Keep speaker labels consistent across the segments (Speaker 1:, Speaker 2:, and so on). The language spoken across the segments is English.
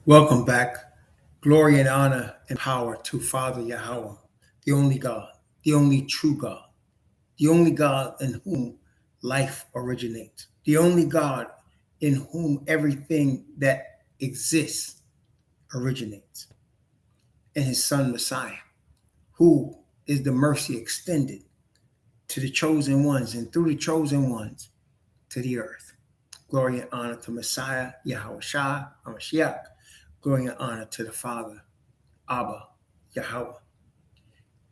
Speaker 1: Welcome back. Glory and honor and power to Father Yahweh, the only God, the only true God, the only God in whom life originates, the only God in whom everything that exists originates, and his Son Messiah, who is the mercy extended to the chosen ones and through the chosen ones to the earth. Glory and honor to Messiah, Yahweh Shah, Hamashiach. Glory and honor to the Father, Abba, Yahweh.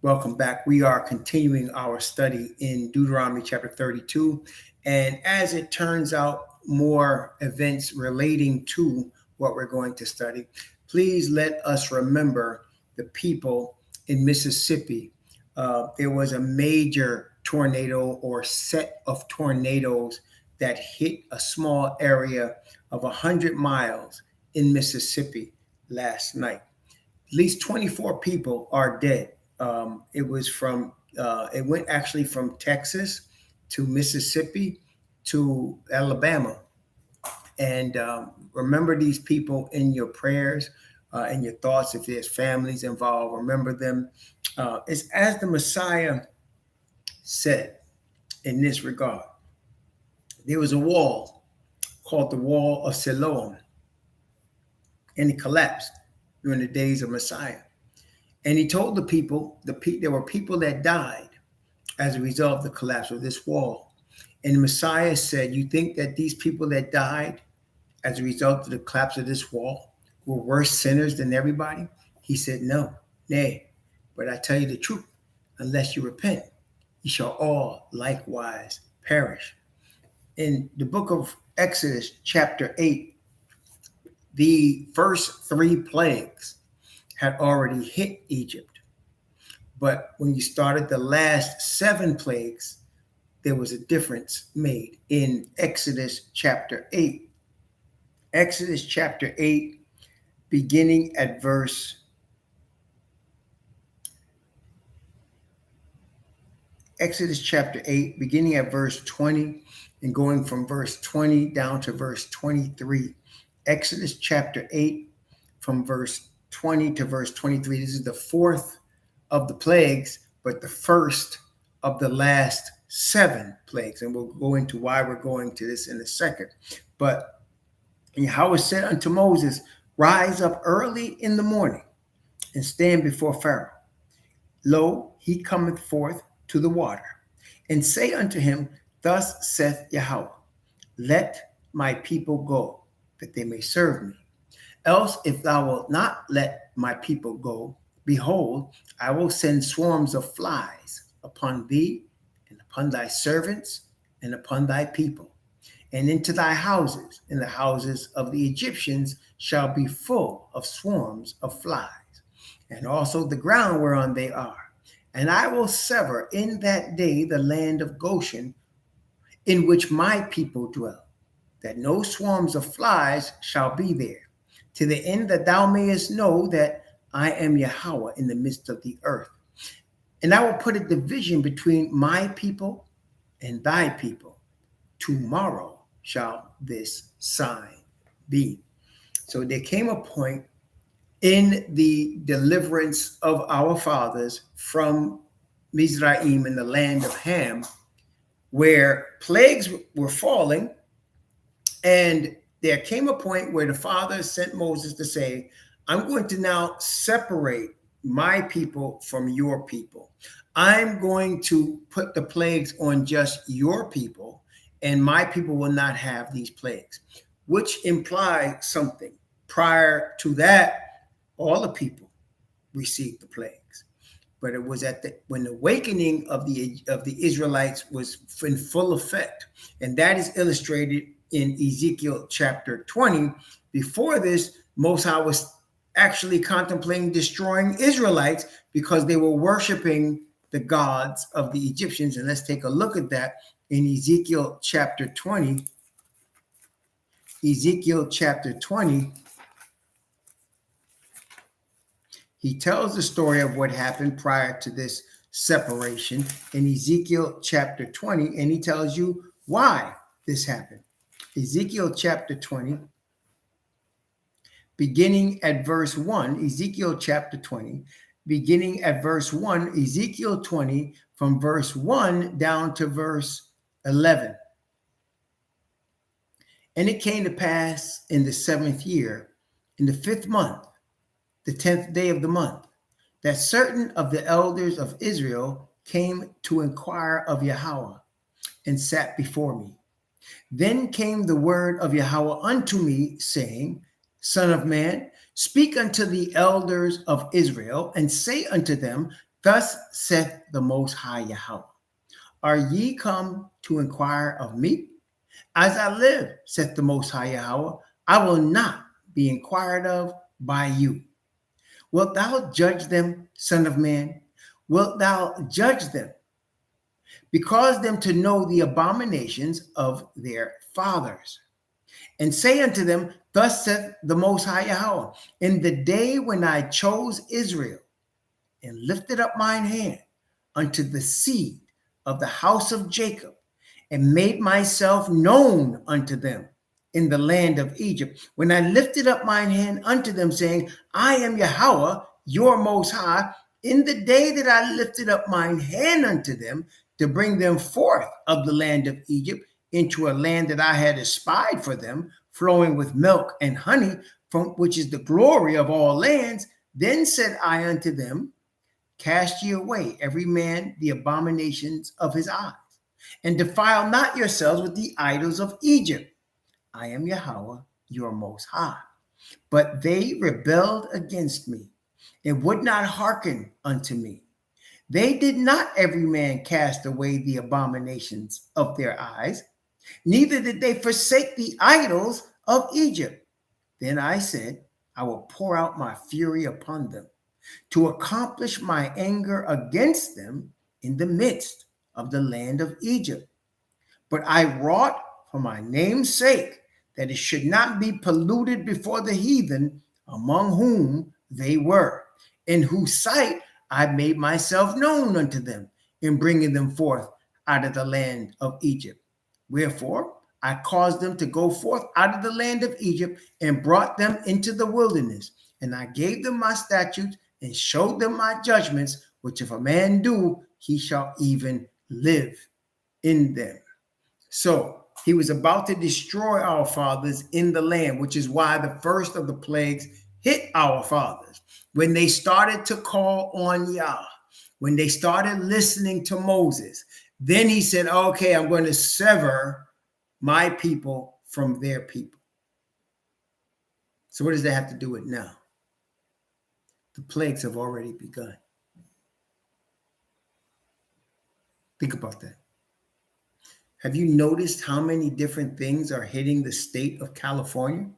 Speaker 1: Welcome back. We are continuing our study in Deuteronomy chapter 32. And as it turns out, more events relating to what we're going to study, please let us remember the people in Mississippi. There was a major tornado or set of tornadoes that hit a small area of 100 miles in Mississippi last night. At least 24 people are dead. It went actually from Texas to Mississippi to Alabama. And remember these people in your prayers, in your thoughts. If there's families involved, remember them. It's as the Messiah said in this regard. There was a wall called the Wall of Siloam, and it collapsed during the days of Messiah. And he told the people, there were people that died as a result of the collapse of this wall. And the Messiah said, you think that these people that died as a result of the collapse of this wall were worse sinners than everybody? He said, no, nay, but I tell you the truth, unless you repent, you shall all likewise perish. In the book of Exodus, chapter 8, the first three plagues had already hit Egypt. But when you started the last seven plagues, there was a difference made in Exodus chapter 8. Exodus chapter 8, beginning at verse Exodus chapter 8, beginning at verse 20 and going from verse 20 down to verse 23. Exodus chapter 8 from verse 20 to verse 23. This is the fourth of the plagues, but the first of the last seven plagues. And we'll go into why we're going to this in a second. But Yahweh said unto Moses, rise up early in the morning and stand before Pharaoh. Lo, he cometh forth to the water. And say unto him, thus saith Yahweh, let my people go, that they may serve me. Else, if thou wilt not let my people go, behold, I will send swarms of flies upon thee, and upon thy servants, and upon thy people, and into thy houses, and the houses of the Egyptians shall be full of swarms of flies, and also the ground whereon they are. And I will sever in that day the land of Goshen, in which my people dwell, that no swarms of flies shall be there, to the end that thou mayest know that I am Yahweh in the midst of the earth. And I will put a division between my people and thy people. Tomorrow shall this sign be. So there came a point in the deliverance of our fathers from Mizraim in the land of Ham, where plagues were falling, and there came a point where the Father sent Moses to say, I'm going to now separate my people from your people. I'm going to put the plagues on just your people, and my people will not have these plagues, which implies something. Prior to that, all the people received the plagues. But it was when the awakening of the Israelites was in full effect. And that is illustrated in Ezekiel chapter 20. Before this, Most High was actually contemplating destroying Israelites because they were worshiping the gods of the Egyptians. And let's take a look at that in Ezekiel chapter 20. Ezekiel chapter 20. He tells the story of what happened prior to this separation in Ezekiel chapter 20, and he tells you why this happened. Ezekiel chapter 20, beginning at verse 1, Ezekiel chapter 20, beginning at verse 1, Ezekiel 20, from verse 1 down to verse 11. And it came to pass in the 7th year, in the 5th month, the 10th day of the month, that certain of the elders of Israel came to inquire of Yahweh and sat before me. Then came the word of Yahweh unto me, saying, Son of man, speak unto the elders of Israel, and say unto them, Thus saith the Most High Yahweh, Are ye come to inquire of me? As I live, saith the Most High Yahweh, I will not be inquired of by you. Wilt thou judge them, son of man? Wilt thou judge them? Because them to know the abominations of their fathers. And say unto them, Thus saith the Most High Yahweh, In the day when I chose Israel, and lifted up mine hand unto the seed of the house of Jacob, and made myself known unto them in the land of Egypt, when I lifted up mine hand unto them, saying, I am Yahweh, your Most High, in the day that I lifted up mine hand unto them to bring them forth of the land of Egypt into a land that I had espied for them, flowing with milk and honey, from which is the glory of all lands, then said I unto them, Cast ye away every man the abominations of his eyes, and defile not yourselves with the idols of Egypt. I am Yahweh, your Most High. But they rebelled against me, and would not hearken unto me. They did not every man cast away the abominations of their eyes, neither did they forsake the idols of Egypt. Then I said, I will pour out my fury upon them, to accomplish my anger against them in the midst of the land of Egypt. But I wrought for my name's sake, that it should not be polluted before the heathen among whom they were, in whose sight I made myself known unto them in bringing them forth out of the land of Egypt. Wherefore I caused them to go forth out of the land of Egypt and brought them into the wilderness. And I gave them my statutes and showed them my judgments, which if a man do, he shall even live in them. So he was about to destroy our fathers in the land, which is why the first of the plagues hit our fathers. When they started to call on Yah, when they started listening to Moses, then he said, okay, I'm going to sever my people from their people. So what does that have to do with now? The plagues have already begun. Think about that. Have you noticed how many different things are hitting the state of California?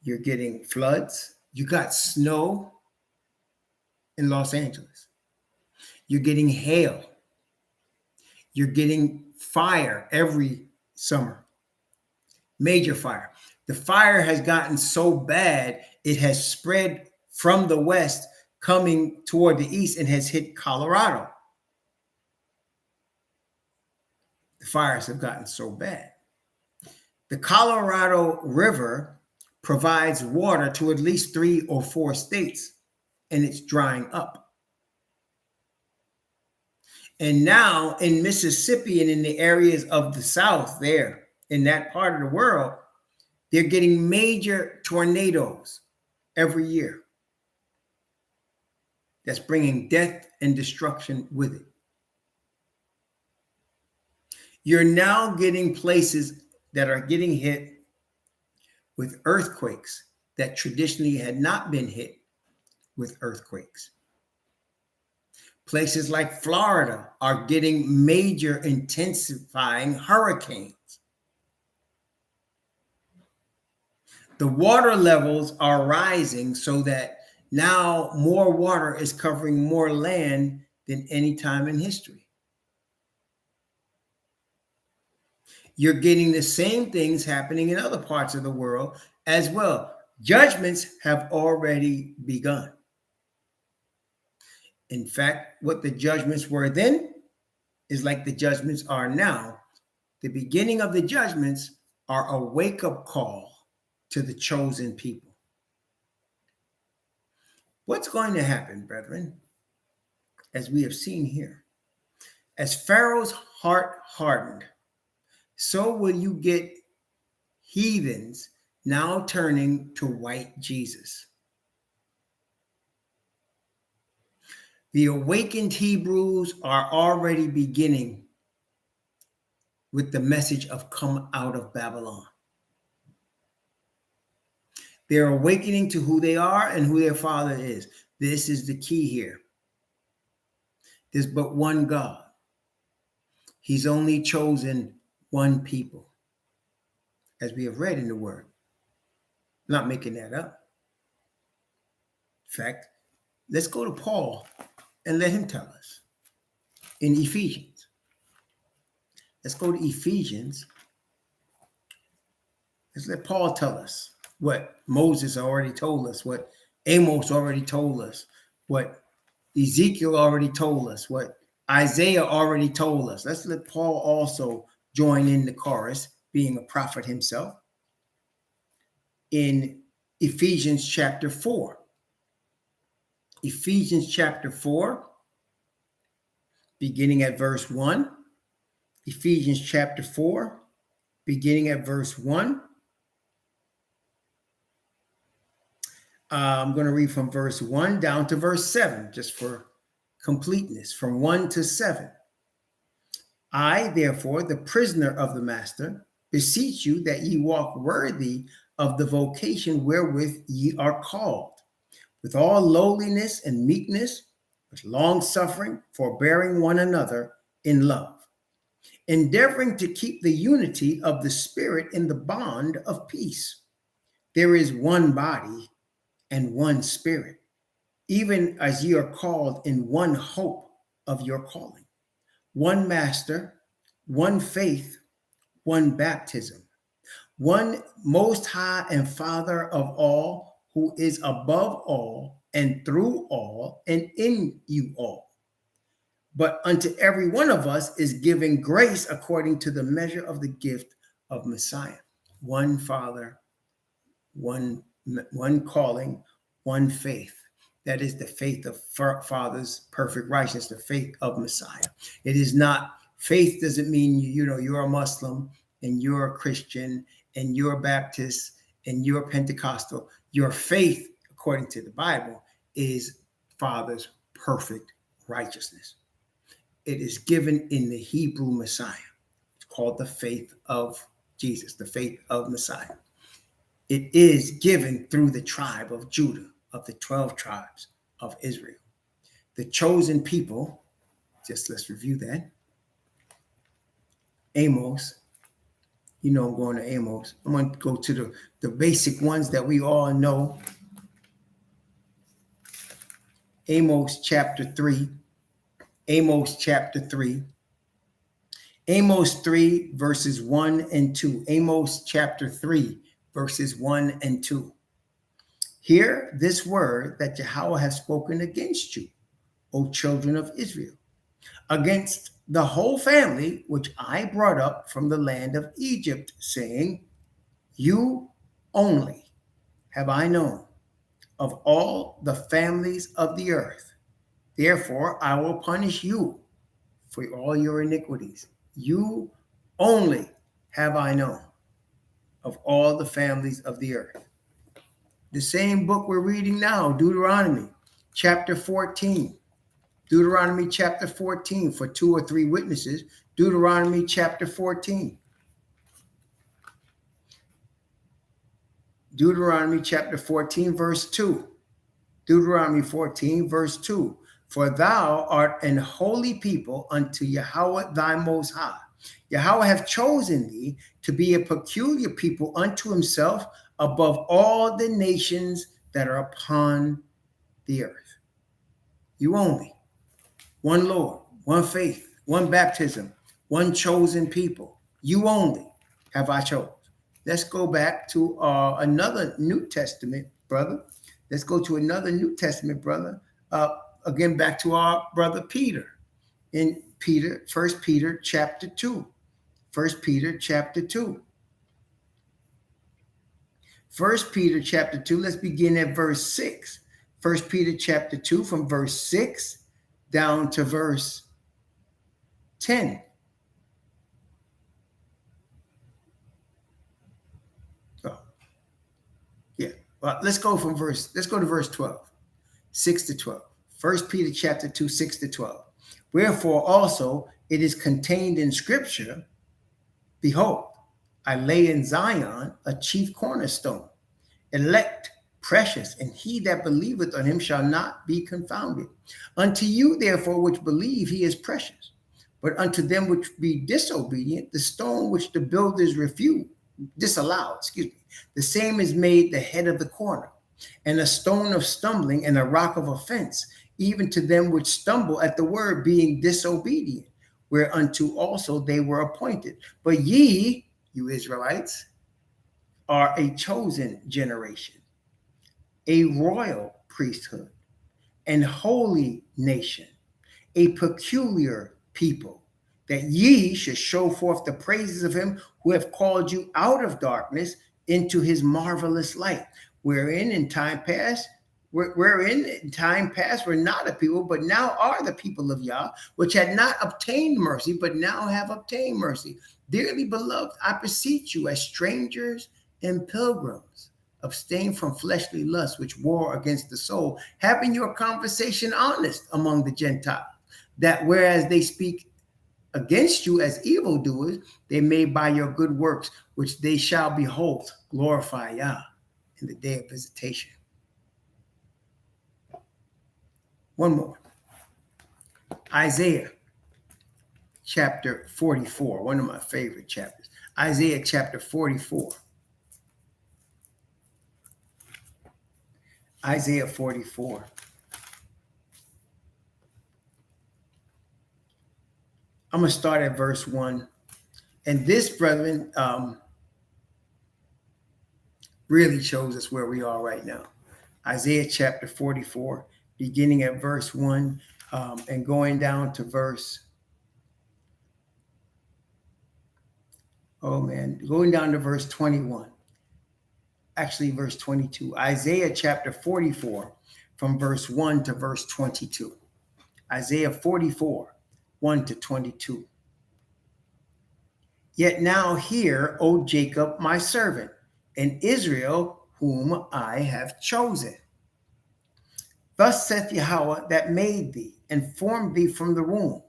Speaker 1: You're getting floods. You got snow in Los Angeles. You're getting hail. You're getting fire every summer. Major fire. The fire has gotten so bad, it has spread from the west coming toward the east and has hit Colorado. The fires have gotten so bad. The Colorado River provides water to at least 3 or 4 states, and it's drying up. And now in Mississippi and in the areas of the South there, in that part of the world, they're getting major tornadoes every year. That's bringing death and destruction with it. You're now getting places that are getting hit with earthquakes that traditionally had not been hit with earthquakes. Places like Florida are getting major intensifying hurricanes. The water levels are rising so that now more water is covering more land than any time in history. You're getting the same things happening in other parts of the world as well. Judgments have already begun. In fact, what the judgments were then is like the judgments are now. The beginning of the judgments are a wake-up call to the chosen people. What's going to happen, brethren, as we have seen here? As Pharaoh's heart hardened, so will you get heathens now turning to white Jesus. The awakened Hebrews are already beginning with the message of come out of Babylon. They're awakening to who they are and who their father is. This is the key here. There's but one God. He's only chosen one people, as we have read in the word. I'm not making that up. In fact, let's go to Paul and let him tell us in Ephesians. Let's go to Ephesians. Let's let Paul tell us what Moses already told us, what Amos already told us, what Ezekiel already told us, what Isaiah already told us. Let's let Paul also join in the chorus, being a prophet himself, in Ephesians chapter 4. Ephesians chapter 4, beginning at verse 1. Ephesians chapter 4, beginning at verse 1. I'm going to read from verse 1 down to verse 7, just for completeness, from 1 to 7. I, therefore, the prisoner of the master, beseech you that ye walk worthy of the vocation wherewith ye are called, with all lowliness and meekness, with long suffering, forbearing one another in love, endeavoring to keep the unity of the Spirit in the bond of peace. There is one body and one Spirit, even as ye are called in one hope of your calling, one master, one faith, one baptism, one most high and Father of all, who is above all and through all and in you all. But unto every one of us is given grace according to the measure of the gift of Messiah. One Father, one calling, one faith. That is the faith of Father's perfect righteousness, the faith of Messiah. It is not, faith doesn't mean, you're a Muslim and you're a Christian and you're a Baptist and you're a Pentecostal. Your faith, according to the Bible, is Father's perfect righteousness. It is given in the Hebrew Messiah. It's called the faith of Jesus, the faith of Messiah. It is given through the tribe of Judah, of the 12 tribes of Israel. The chosen people, just let's review that. Amos, I'm going to Amos. I'm going to go to the basic ones that we all know. Amos chapter 3. Amos chapter 3. Amos 3 verses 1 and 2. Amos chapter 3 verses 1 and 2. Hear this word that Yahweh has spoken against you, O children of Israel, against the whole family which I brought up from the land of Egypt, saying, you only have I known of all the families of the earth. Therefore, I will punish you for all your iniquities. You only have I known of all the families of the earth. The same book we're reading now, Deuteronomy chapter 14. Deuteronomy chapter 14, for 2 or 3 witnesses. Deuteronomy chapter 14. Deuteronomy chapter 14, verse 2. Deuteronomy 14, verse 2. For thou art an holy people unto Yahweh thy most high. Yahweh hath chosen thee to be a peculiar people unto himself above all the nations that are upon the earth. You only. One Lord, one faith, one baptism, one chosen people. You only have I chosen. Let's go back to another New Testament brother. Let's go to another New Testament brother. Again, back to our brother Peter. In Peter, 1 Peter chapter 2. 1 Peter chapter 2. First Peter chapter 2, let's begin at verse 6. First Peter chapter 2 from verse 6 down to verse 10. Oh, yeah. Well, let's go to verse 12. 6 to 12. First Peter chapter 2, 6 to 12. Wherefore also it is contained in Scripture, behold, I lay in Zion a chief cornerstone, elect, precious, and he that believeth on him shall not be confounded. Unto you, therefore, which believe, he is precious. But unto them which be disobedient, the stone which the builders disallowed, the same is made the head of the corner, and a stone of stumbling and a rock of offense, even to them which stumble at the word, being disobedient, whereunto also they were appointed. But ye, you Israelites, are a chosen generation, a royal priesthood, an holy nation, a peculiar people, that ye should show forth the praises of him who have called you out of darkness into his marvelous light, wherein in time past were not a people, but now are the people of Yah, which had not obtained mercy, but now have obtained mercy. Dearly beloved, I beseech you as strangers and pilgrims, abstain from fleshly lusts which war against the soul, having your conversation honest among the Gentiles, that whereas they speak against you as evildoers, they may by your good works, which they shall behold, glorify Yah in the day of visitation. One more. Isaiah chapter 44, one of my favorite chapters. Isaiah chapter 44. Isaiah 44. I'm going to start at verse 1. And this, brethren, really shows us where we are right now. Isaiah chapter 44, beginning at verse 1 and going down to going down to verse 21. Actually, verse 22. Isaiah chapter 44, from verse 1 to verse 22. Isaiah 44, 1 to 22. Yet now hear, O Jacob, my servant, and Israel, whom I have chosen. Thus saith Yahweh that made thee and formed thee from the womb,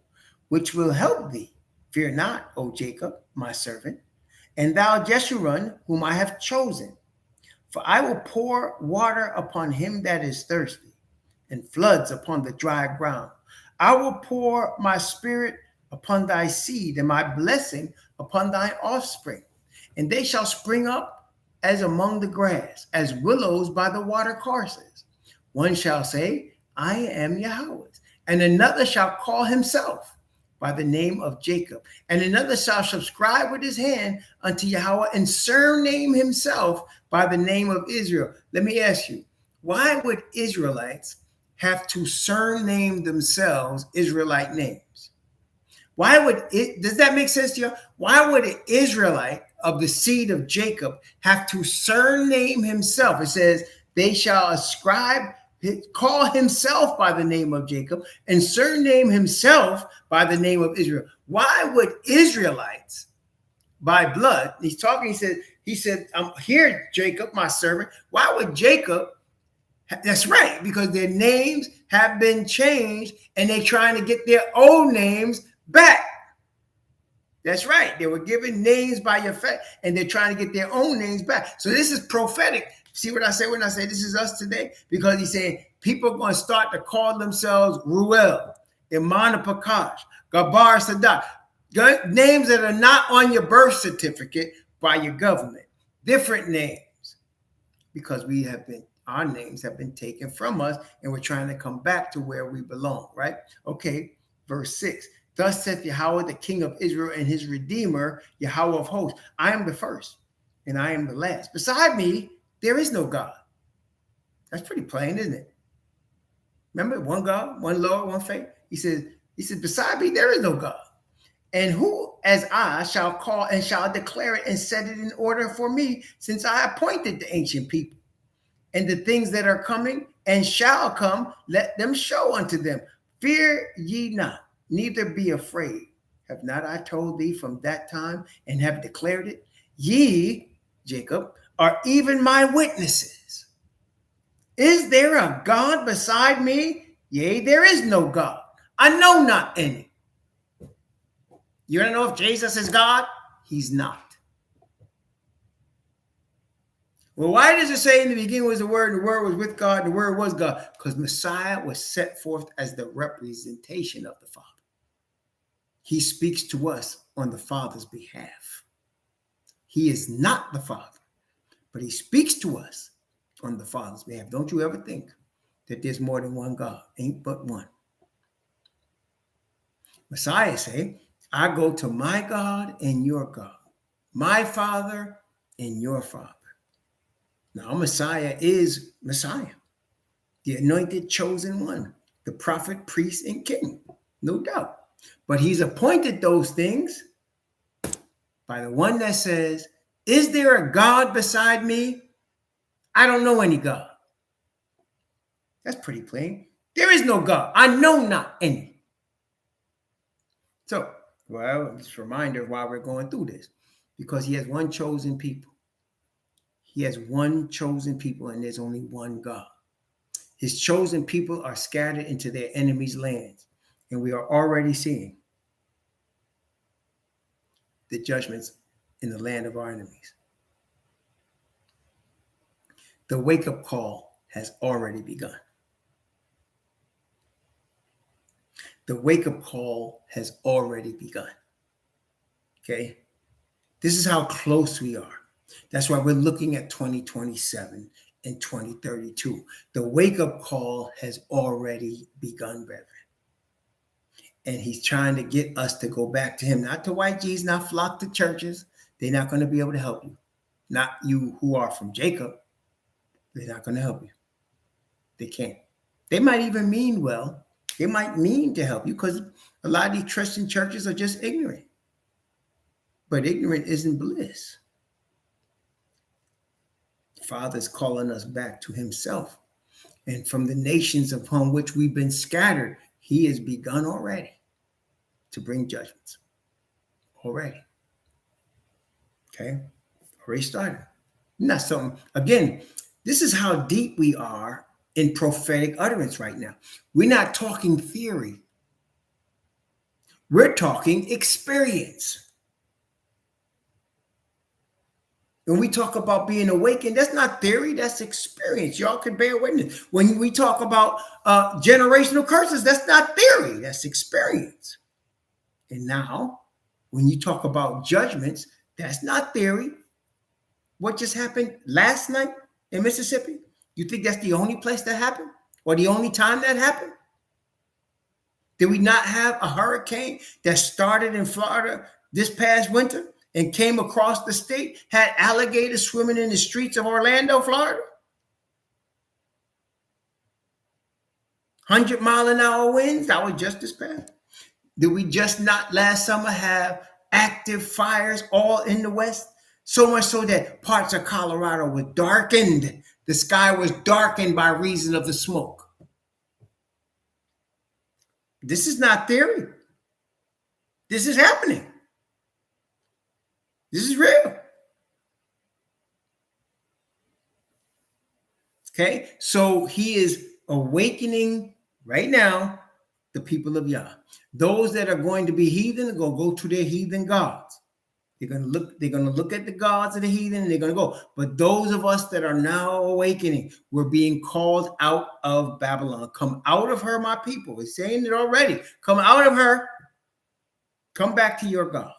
Speaker 1: which will help thee. Fear not, O Jacob, my servant, and thou Jeshurun, whom I have chosen. For I will pour water upon him that is thirsty, and floods upon the dry ground. I will pour my spirit upon thy seed, and my blessing upon thine offspring. And they shall spring up as among the grass, as willows by the water courses. One shall say, I am Yahweh's, and another shall call himself by the name of Jacob, and another shall subscribe with his hand unto Yahweh, and surname himself by the name of Israel. Let me ask you, why would Israelites have to surname themselves Israelite names? Why would it, does that make sense to you? Why would an Israelite of the seed of Jacob have to surname himself? It says, they shall ascribe, call himself by the name of Jacob, and surname himself by the name of Israel. Why would Israelites by blood, he's talking, he said, here, Jacob, my servant. Why would Jacob? That's right, because their names have been changed and they're trying to get their old names back. That's right. They were given names by your faith and they're trying to get their own names back. So this is prophetic. See what I say when I say this is us today? Because he's saying people are going to start to call themselves Ruel, Imana Pakash, Gabar Sadat, names that are not on your birth certificate by your government. Different names, because our names have been taken from us and we're trying to come back to where we belong, right? Okay, verse 6. Thus saith Yahweh, the King of Israel and his Redeemer, Yahweh of hosts. I am the first and I am the last. Beside me, there is no God. That's pretty plain, isn't it? Remember, one God, one Lord, one faith. He said, beside me, there is no God. And who as I shall call and shall declare it and set it in order for me, since I appointed the ancient people and the things that are coming and shall come, let them show unto them. Fear ye not, neither be afraid. Have not I told thee from that time and have declared it? Ye, Jacob, are even my witnesses. Is there a God beside me? Yea, there is no God. I know not any. You don't know if Jesus is God? He's not. Well, why does it say in the beginning was the Word, and the Word was with God, and the Word was God? Because Messiah was set forth as the representation of the Father. He speaks to us on the Father's behalf. He is not the Father, but he speaks to us on the Father's behalf. Don't you ever think that there's more than one God. Ain't but one. Messiah say, I go to my God and your God, my Father and your Father. Now, Messiah is Messiah, the anointed chosen one, the prophet, priest, and king, no doubt. But he's appointed those things by the one that says, is there a God beside me? I don't know any God. That's pretty plain. There is no God. I know not any. So, well, it's a reminder of why we're going through this. Because he has one chosen people. He has one chosen people, and there's only one God. His chosen people are scattered into their enemies' lands. And we are already seeing the judgments in the land of our enemies. The wake-up call has already begun. The wake-up call has already begun. Okay? This is how close we are. That's why we're looking at 2027 and 2032. The wake-up call has already begun, brethren. And he's trying to get us to go back to him, not to white G's, not flock to churches. They're not going to be able to help you. Not you who are from Jacob. They're not going to help you. They can't. They might even mean well. They might mean to help you because a lot of these Christian churches are just ignorant. But ignorant isn't bliss. Father's calling us back to himself. And from the nations upon which we've been scattered, he has begun already to bring judgments. Already. Okay? Already started. Not something, again, this is how deep we are in prophetic utterance right now. We're not talking theory. We're talking experience. When we talk about being awakened, that's not theory, that's experience. Y'all can bear witness. When we talk about generational curses, that's not theory, that's experience. And now, when you talk about judgments, that's not theory. What just happened last night in Mississippi? You think that's the only place that happened? Or the only time that happened? Did we not have a hurricane that started in Florida this past winter and came across the state, had alligators swimming in the streets of Orlando, Florida? 100-mile-an-hour winds, that was just this past. Did we just not last summer have active fires all in the West? So much so that parts of Colorado were darkened. The sky was darkened by reason of the smoke. This is not theory. This is happening. This is real. Okay, so he is awakening right now the people of Yah. Those that are going to be heathen are going to go to their heathen gods. They're going to look at the gods of the heathen and they're going to go. But those of us that are now awakening, we're being called out of Babylon. Come out of her, my people. It's saying it already. Come out of her. Come back to your God.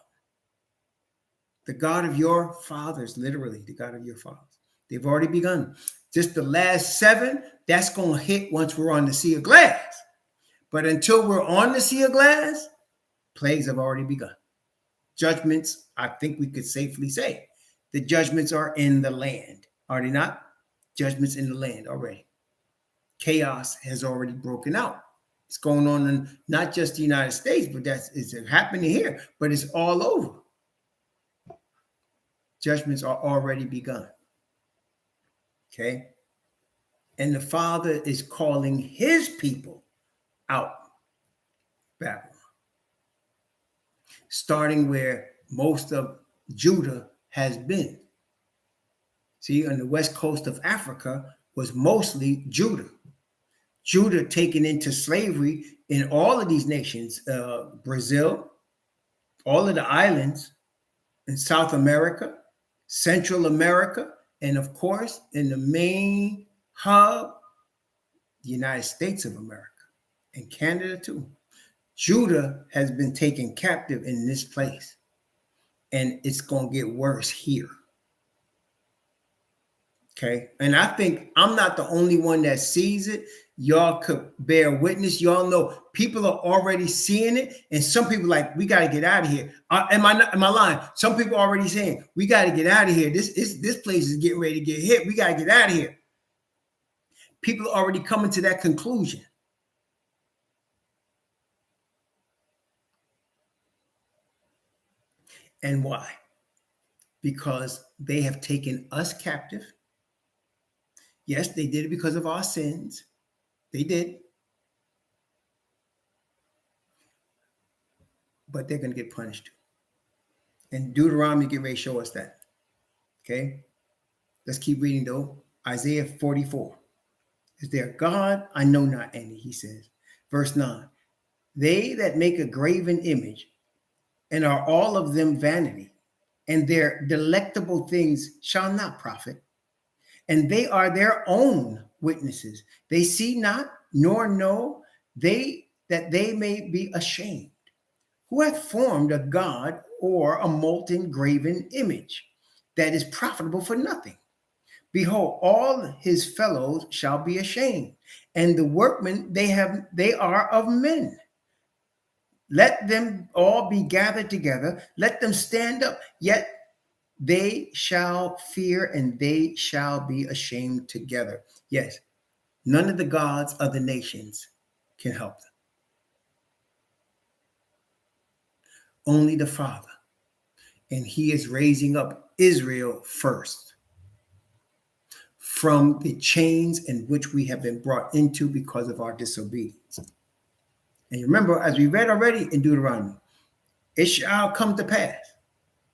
Speaker 1: The God of your fathers, literally the God of your fathers. They've already begun. Just the last 7, that's going to hit once we're on the sea of glass. But until we're on the sea of glass, plagues have already begun. Judgments, I think we could safely say, the judgments are in the land. Are they not? Judgments in the land already. Chaos has already broken out. It's going on in not just the United States, but it's happening here, but it's all over. Judgments are already begun. Okay. And the Father is calling his people out Babylon, starting where most of Judah has been. See, on the west coast of Africa was mostly Judah. Judah taken into slavery in all of these nations, Brazil, all of the islands in South America, Central America, and of course, in the main hub, the United States of America, and Canada too. Judah has been taken captive in this place, and it's going to get worse here. Okay. And I think I'm not the only one that sees it. Y'all could bear witness. Y'all know people are already seeing it. And some people like, we got to get out of here. Am I lying? Some people are already saying, we got to get out of here. This place is getting ready to get hit. We got to get out of here. People are already coming to that conclusion. And why? Because they have taken us captive. Yes, they did it because of our sins. They did. But they're going to get punished. And Deuteronomy get ready to show us that. Okay? Let's keep reading though. Isaiah 44. Is there a God? I know not any, he says. Verse 9. They that make a graven image, and are all of them vanity, and their delectable things shall not profit. And they are their own witnesses. They see not, nor know they that they may be ashamed. Who hath formed a god or a molten graven image that is profitable for nothing? Behold, all his fellows shall be ashamed, and the workmen they are of men. Let them all be gathered together. Let them stand up. Yet they shall fear, and they shall be ashamed together. Yes, none of the gods of the nations can help them. Only the Father. And he is raising up Israel first from the chains in which we have been brought into because of our disobedience. And you remember, as we read already in Deuteronomy, it shall come to pass.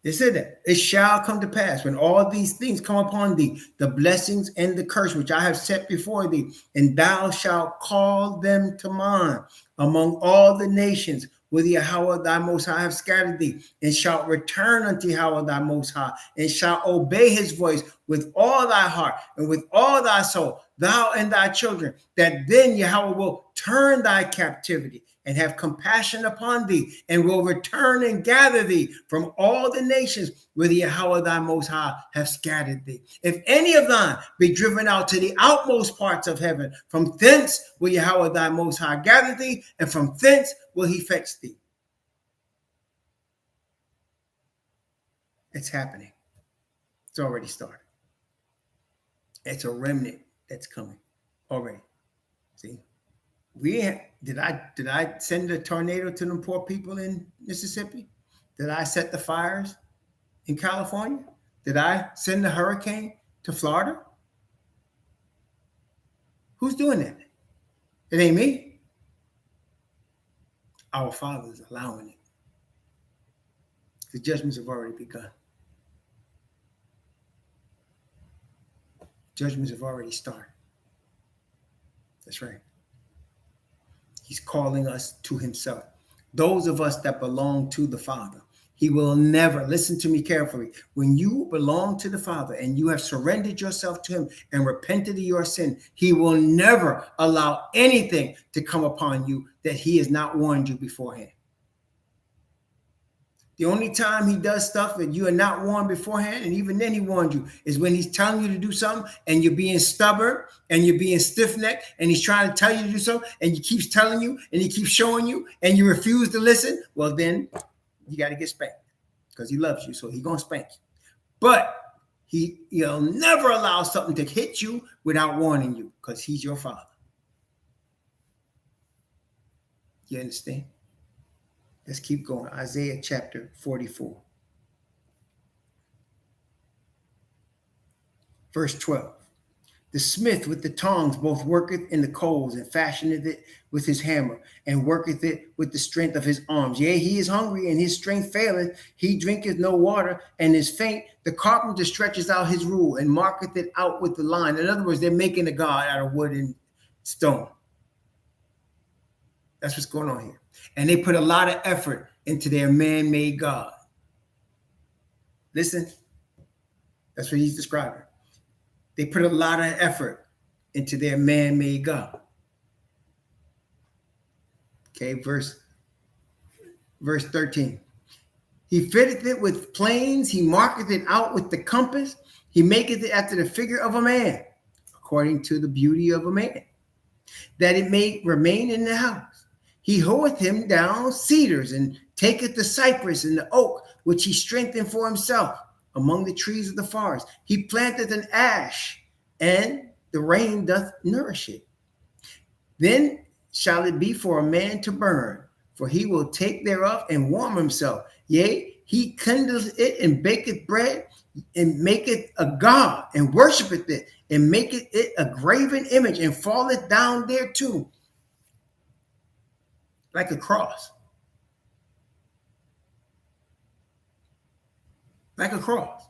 Speaker 1: They said that it shall come to pass when all these things come upon thee, the blessings and the curse which I have set before thee, and thou shalt call them to mind among all the nations whither Yahweh thy Most High have scattered thee, and shalt return unto Yahweh thy Most High, and shalt obey his voice with all thy heart and with all thy soul, thou and thy children, that then Yahweh will turn thy captivity and have compassion upon thee, and will return and gather thee from all the nations whither Yahweh thy Most High have scattered thee. If any of thine be driven out to the outmost parts of heaven, from thence will Yahweh thy Most High gather thee, and from thence will he fetch thee. It's happening. It's already started. It's a remnant that's coming already. See? Did I send a tornado to them poor people in Mississippi? Did I set the fires in California? Did I send the hurricane to Florida? Who's doing that? It ain't me. Our Father is allowing it. The judgments have already begun. Judgments have already started. That's right. He's calling us to himself. Those of us that belong to the Father, he will never, listen to me carefully, when you belong to the Father and you have surrendered yourself to him and repented of your sin, he will never allow anything to come upon you that he has not warned you beforehand. The only time he does stuff that you are not warned beforehand, and even then he warned you, is when he's telling you to do something and you're being stubborn and you're being stiff-necked and he's trying to tell you to do something and he keeps telling you and he keeps showing you and you refuse to listen. Well, then you got to get spanked because he loves you, so he's going to spank you. But he'll never allow something to hit you without warning you because he's your Father. You understand? Let's keep going. Isaiah chapter 44. Verse 12. The smith with the tongs both worketh in the coals, and fashioneth it with his hammer, and worketh it with the strength of his arms. Yea, he is hungry, and his strength faileth. He drinketh no water, and is faint. The carpenter stretches out his rule, and marketh it out with the line. In other words, they're making a god out of wood and stone. That's what's going on here. And they put a lot of effort into their man-made God. Listen, that's what he's describing. They put a lot of effort into their man-made God. Okay, verse 13. He fitteth it with planes, he marketh it out with the compass, he maketh it after the figure of a man, according to the beauty of a man, that it may remain in the house. He hoeth him down cedars, and taketh the cypress and the oak, which he strengthened for himself among the trees of the forest. He planteth an ash, and the rain doth nourish it. Then shall it be for a man to burn, for he will take thereof and warm himself. Yea, he kindles it and baketh bread, and maketh a god, and worshipeth it, and maketh it a graven image, and falleth down thereto like a cross. Like a cross.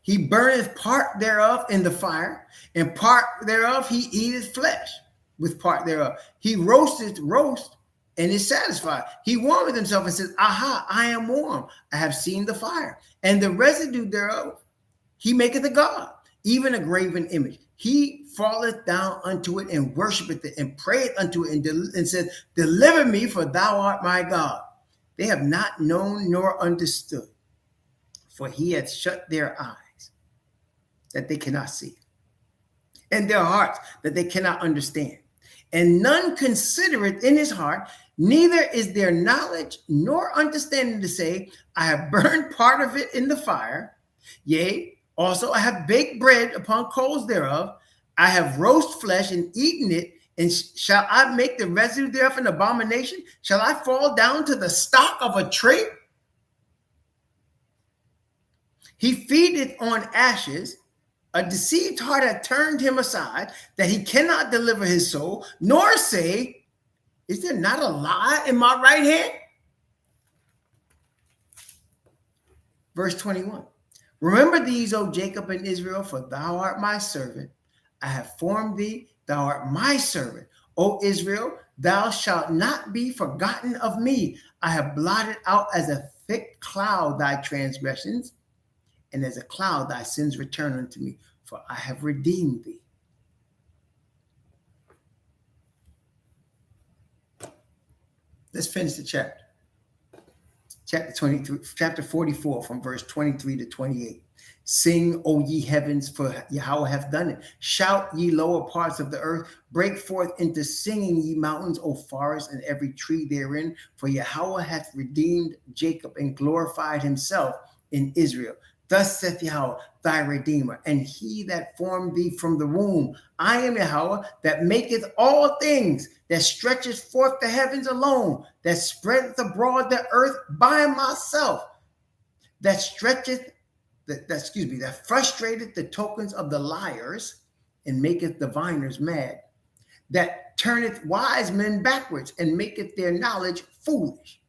Speaker 1: He burneth part thereof in the fire, and part thereof he eateth flesh with part thereof. He roasteth roast, and is satisfied. He warmeth himself and says, Aha, I am warm. I have seen the fire. And the residue thereof he maketh a god, even a graven image. He falleth down unto it, and worshipeth it, and prayeth unto it, and said, Deliver me, for thou art my God. They have not known nor understood, for he hath shut their eyes, that they cannot see, and their hearts, that they cannot understand. And none considereth in his heart, neither is there knowledge nor understanding to say, I have burned part of it in the fire. Yea, also I have baked bread upon coals thereof. I have roast flesh and eaten it. And shall I make the residue thereof an abomination? Shall I fall down to the stock of a tree? He feedeth on ashes. A deceived heart hath turned him aside, that he cannot deliver his soul, nor say, Is there not a lie in my right hand? Verse 21. Remember these, O Jacob and Israel, for thou art my servant. I have formed thee, thou art my servant. O Israel, thou shalt not be forgotten of me. I have blotted out as a thick cloud thy transgressions, and as a cloud thy sins return unto me, for I have redeemed thee. Let's finish the chapter. Chapter 44, from verse 23 to 28. Sing, O ye heavens, for Yahweh hath done it. Shout, ye lower parts of the earth. Break forth into singing, ye mountains, O forests, and every tree therein. For Yahweh hath redeemed Jacob, and glorified himself in Israel. Thus saith Yahweh, thy Redeemer, and he that formed thee from the womb. I am Yahweh, that maketh all things, that stretcheth forth the heavens alone, that spreadeth abroad the earth by myself, that frustrateth the tokens of the liars, and maketh diviners mad, that turneth wise men backwards, and maketh their knowledge foolish,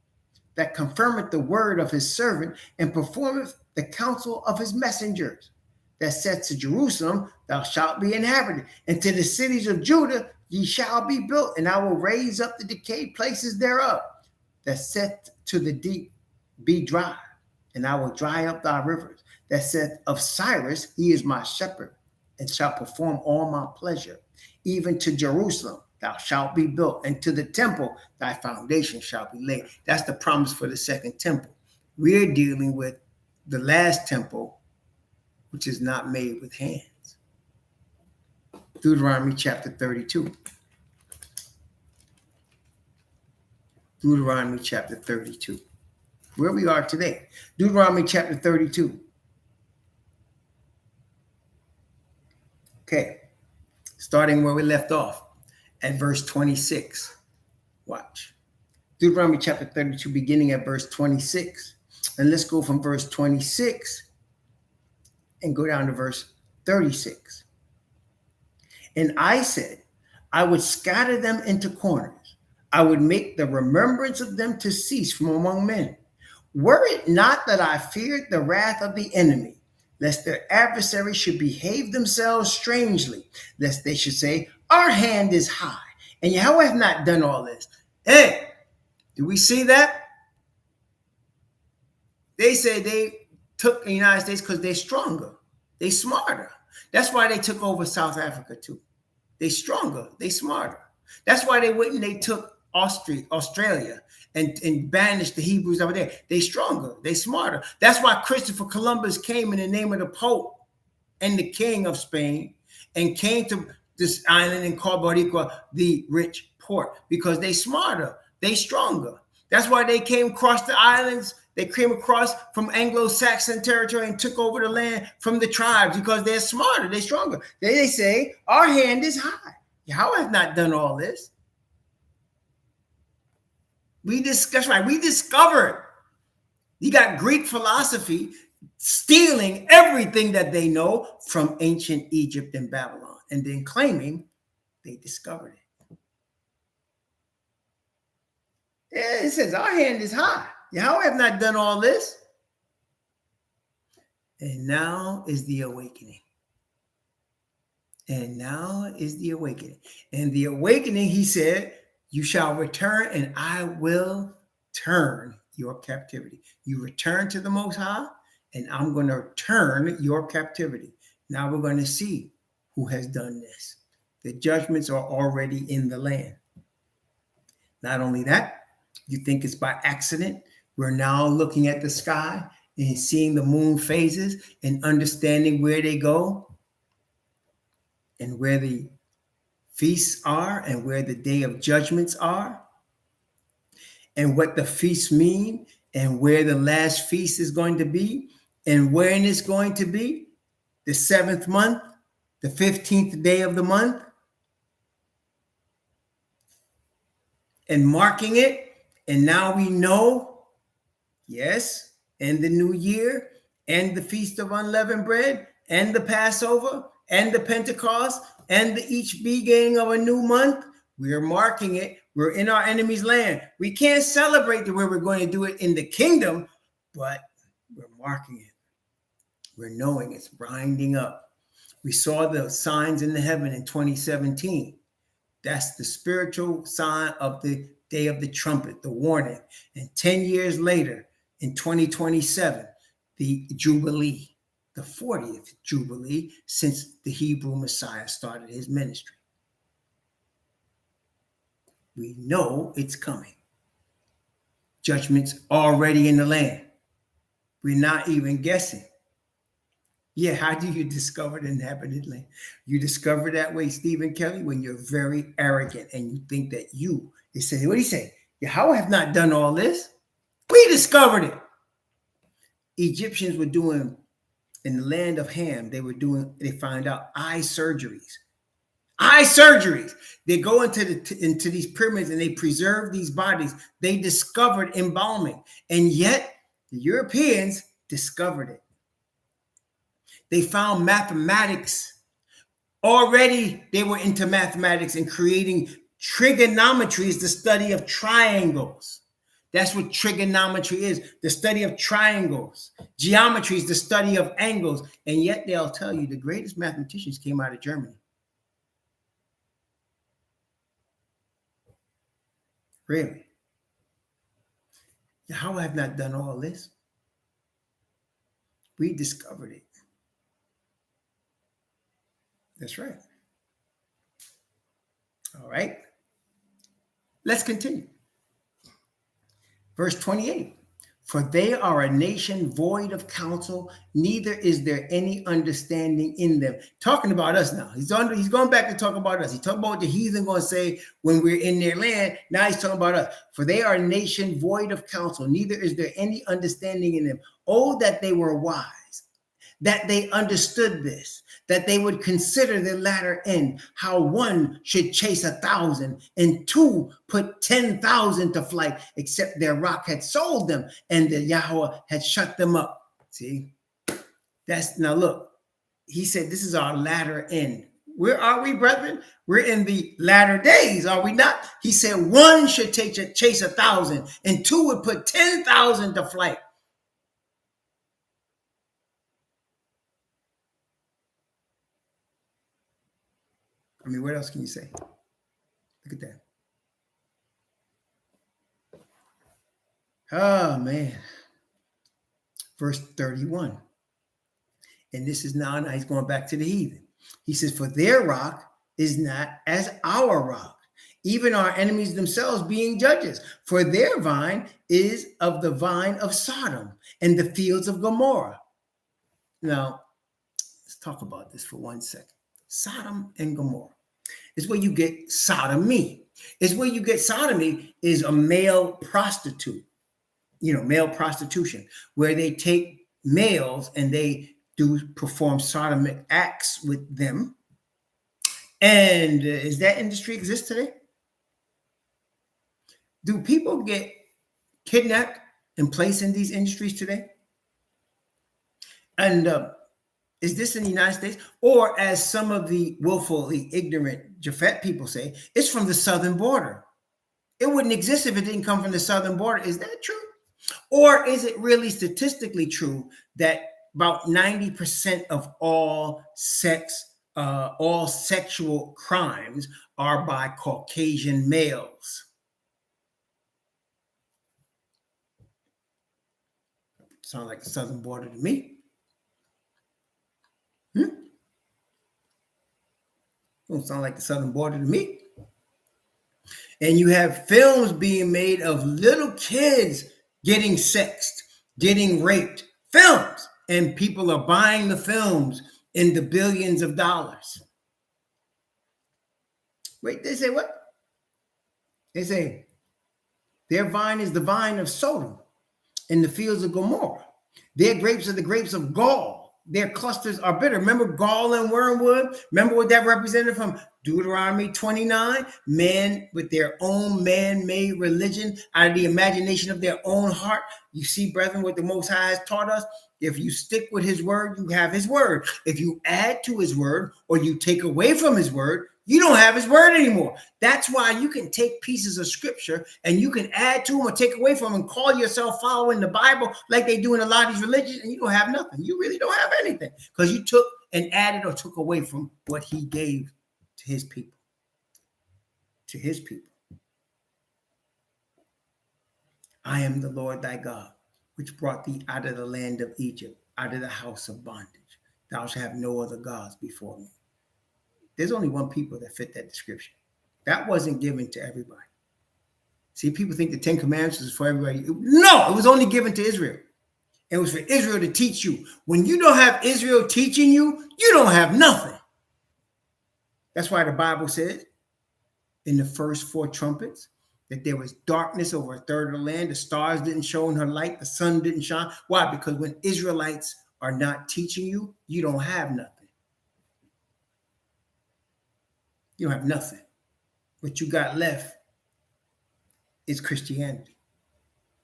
Speaker 1: that confirmeth the word of his servant, and performeth the counsel of his messengers, that said to Jerusalem, thou shalt be inhabited, and to the cities of Judah, ye shall be built, and I will raise up the decayed places thereof, that said to the deep, be dry, and I will dry up thy rivers, that said of Cyrus, he is my shepherd, and shall perform all my pleasure. Even to Jerusalem thou shalt be built, and to the temple thy foundation shall be laid. That's the promise for the second temple. We're dealing with the last temple, which is not made with hands. Deuteronomy chapter 32. Deuteronomy chapter 32. Where we are today. Deuteronomy chapter 32. Okay, starting where we left off. at verse 26. Watch. Deuteronomy chapter 32, beginning at verse 26. And let's go from verse 26 and go down to verse 36. And I said, I would scatter them into corners. I would make the remembrance of them to cease from among men. Were it not that I feared the wrath of the enemy, lest their adversaries should behave themselves strangely, lest they should say, our hand is high, and Yahweh hath not done all this. Hey, do we see that? They say they took the United States because they're stronger. They're smarter. That's why they took over South Africa too. They're stronger. They're smarter. That's why they went and they took Australia and banished the Hebrews over there. They're stronger. They're smarter. That's why Christopher Columbus came in the name of the Pope and the King of Spain and came to this island and called Boricua the rich port, because they're smarter. They're stronger. That's why they came across the islands. They came across from Anglo-Saxon territory and took over the land from the tribes, because they're smarter. They're stronger. They say, our hand is high. Yahweh has not done all this. We discovered. You got Greek philosophy stealing everything that they know from ancient Egypt and Babylon, and then claiming they discovered it. Yeah, it says, our hand is high. Yahweh have not done all this. And now is the awakening. And now is the awakening. And the awakening, he said, you shall return and I will turn your captivity. You return to the Most High and I'm going to turn your captivity. Now we're going to see who has done this. The judgments are already in the land. Not only that, you think it's by accident. We're now looking at the sky and seeing the moon phases and understanding where they go and where the feasts are and where the day of judgments are and what the feasts mean and where the last feast is going to be and when it's going to be. The 7th month, the 15th day of the month, and marking it. And now we know, yes, and the new year and the Feast of Unleavened Bread and the Passover and the Pentecost and the each beginning of a new month, we're marking it. We're in our enemy's land. We can't celebrate the way we're going to do it in the kingdom, but we're marking it. We're knowing it's grinding up. We saw the signs in the heaven in 2017. That's the spiritual sign of the day of the trumpet, the warning. And 10 years later, in 2027, the Jubilee, the 40th Jubilee since the Hebrew Messiah started his ministry. We know it's coming. Judgment's already in the land. We're not even guessing. Yeah, how do you discover the inhabited land? You discover that way, Stephen Kelly, when you're very arrogant and you think that you, they say, what do you say? Yahweh have not done all this. We discovered it. Egyptians were doing, in the land of Ham, they find out eye surgeries. Eye surgeries. They go into these pyramids and they preserve these bodies. They discovered embalming. And yet the Europeans discovered it. They found mathematics. Already they were into mathematics and creating trigonometry, is the study of triangles. That's what trigonometry is, the study of triangles. Geometry is the study of angles. And yet they'll tell you the greatest mathematicians came out of Germany. Really? Yahweh have not done all this. We discovered it. That's right. All right. Let's continue. Verse 28. For they are a nation void of counsel, neither is there any understanding in them. Talking about us now. He's going back to talk about us. He's talking about what the heathen going to say when we're in their land. Now he's talking about us. For they are a nation void of counsel, neither is there any understanding in them. Oh, that they were wise, that they understood this, that they would consider the latter end, how one should chase 1,000 and two put 10,000 to flight, except their rock had sold them and the Yahweh had shut them up. See, now look, he said, this is our latter end. Where are we, brethren? We're in the latter days, are we not? He said one should chase 1,000 and two would put 10,000 to flight. I mean, what else can you say? Look at that. Oh, man. Verse 31. And this is now he's going back to the heathen. He says, for their rock is not as our rock, even our enemies themselves being judges. For their vine is of the vine of Sodom and the fields of Gomorrah. Now, let's talk about this for 1 second. Sodom and Gomorrah is where you get sodomy. It's where you get sodomy is a male prostitute, male prostitution, where they take males and they do perform sodomic acts with them. And does that industry exist today? Do people get kidnapped and placed in these industries today? And is this in the United States? Or as some of the willfully ignorant Japhet people say, it's from the southern border. It wouldn't exist if it didn't come from the southern border. Is that true? Or is it really statistically true that about 90% of all sexual crimes are by Caucasian males? Sounds like the southern border to me. Don't sound like the southern border to me. And you have films being made of little kids getting sexed, getting raped. Films. And people are buying the films in the billions of dollars. Wait, they say what? They say their vine is the vine of Sodom and the fields of Gomorrah. Their grapes are the grapes of gall. Their clusters are bitter. Remember gall and wormwood? Remember what that represented from Deuteronomy 29? Men with their own man-made religion out of the imagination of their own heart. You see, brethren, what the Most High has taught us? If you stick with his word, you have his word. If you add to his word or you take away from his word, you don't have his word anymore. That's why you can take pieces of scripture and you can add to them or take away from them and call yourself following the Bible like they do in a lot of these religions, and you don't have nothing. You really don't have anything because you took and added or took away from what he gave to his people. To his people. I am the Lord thy God, which brought thee out of the land of Egypt, out of the house of bondage. Thou shalt have no other gods before me. There's only one people that fit that description. That wasn't given to everybody. See, people think the 10 Commandments is for everybody. No, it was only given to Israel. It was for Israel to teach you. When you don't have Israel teaching you, you don't have nothing. That's why the Bible says in the first 4 trumpets that there was darkness over a third of the land. The stars didn't show in her light. The sun didn't shine. Why? Because when Israelites are not teaching you, you don't have nothing. You don't have nothing. What you got left is Christianity.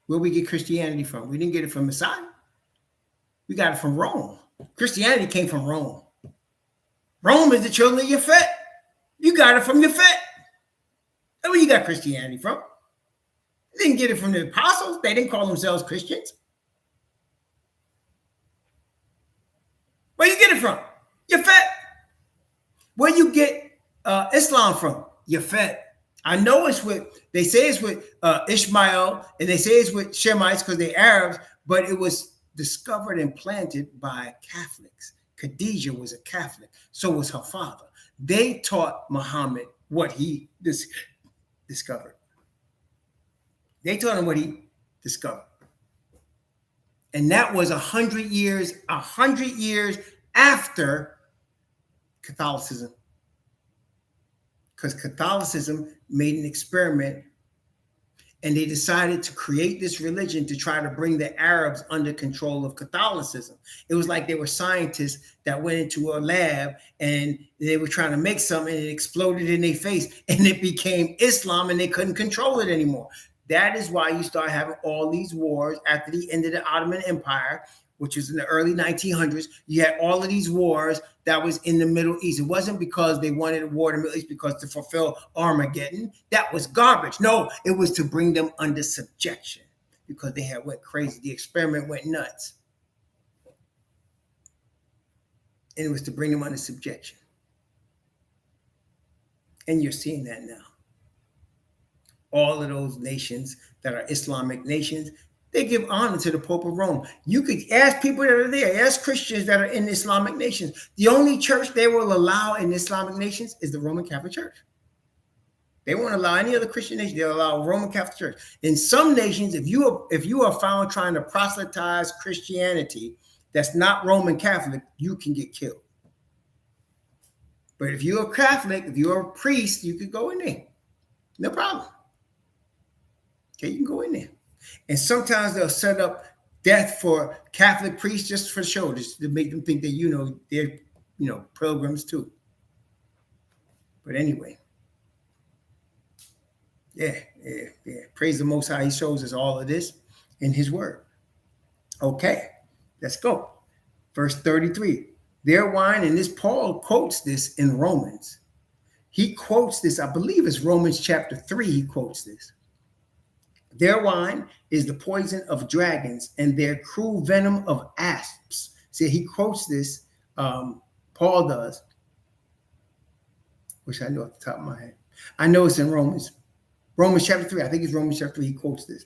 Speaker 1: Where we get Christianity from? We didn't get it from Messiah. We got it from Rome. Christianity came from Rome. Rome is the children of Japhet. You got it from Japhet. That's where you got Christianity from. You didn't get it from the apostles. They didn't call themselves Christians. Where you get it from? Japhet. Where you get Islam from? Japhet. I know it's with, they say it's with Ishmael, and they say it's with Shemites because they're Arabs, but it was discovered and planted by Catholics. Khadijah was a Catholic. So was her father. They taught Muhammad what he discovered. They taught him what he discovered. And that was 100 years after Catholicism. Because Catholicism made an experiment And they decided to create this religion to try to bring the Arabs under control of Catholicism. It was like they were scientists that went into a lab and they were trying to make something and it exploded in their face and it became Islam and they couldn't control it anymore. That is why you start having all these wars after the end of the Ottoman Empire, which was in the early 1900s. You had all of these wars that was in the Middle East. It wasn't because they wanted a war in the Middle East because to fulfill Armageddon. That was garbage. No, it was to bring them under subjection because they had went crazy. The experiment went nuts. And it was to bring them under subjection. And you're seeing that now. All of those nations that are Islamic nations, they give honor to the Pope of Rome. You could ask people that are there, ask Christians that are in Islamic nations. The only church they will allow in Islamic nations is the Roman Catholic Church. They won't allow any other Christian nation. They'll allow Roman Catholic Church. In some nations, if you are found trying to proselytize Christianity that's not Roman Catholic, you can get killed. But if you're a Catholic, if you're a priest, you could go in there. No problem. Okay, you can go in there. And sometimes they'll set up death for Catholic priests just for show, just to make them think that, they're, pilgrims too. But anyway, yeah. Praise the Most High. He shows us all of this in his word. Okay, let's go. Verse 33. Their wine, and this Paul quotes this in Romans. He quotes this, I believe it's Romans chapter 3, he quotes this. Their wine is the poison of dragons and their cruel venom of asps. See, he quotes this, Paul does, which I know off the top of my head. I know it's in Romans chapter 3. I think it's Romans chapter 3. He quotes this.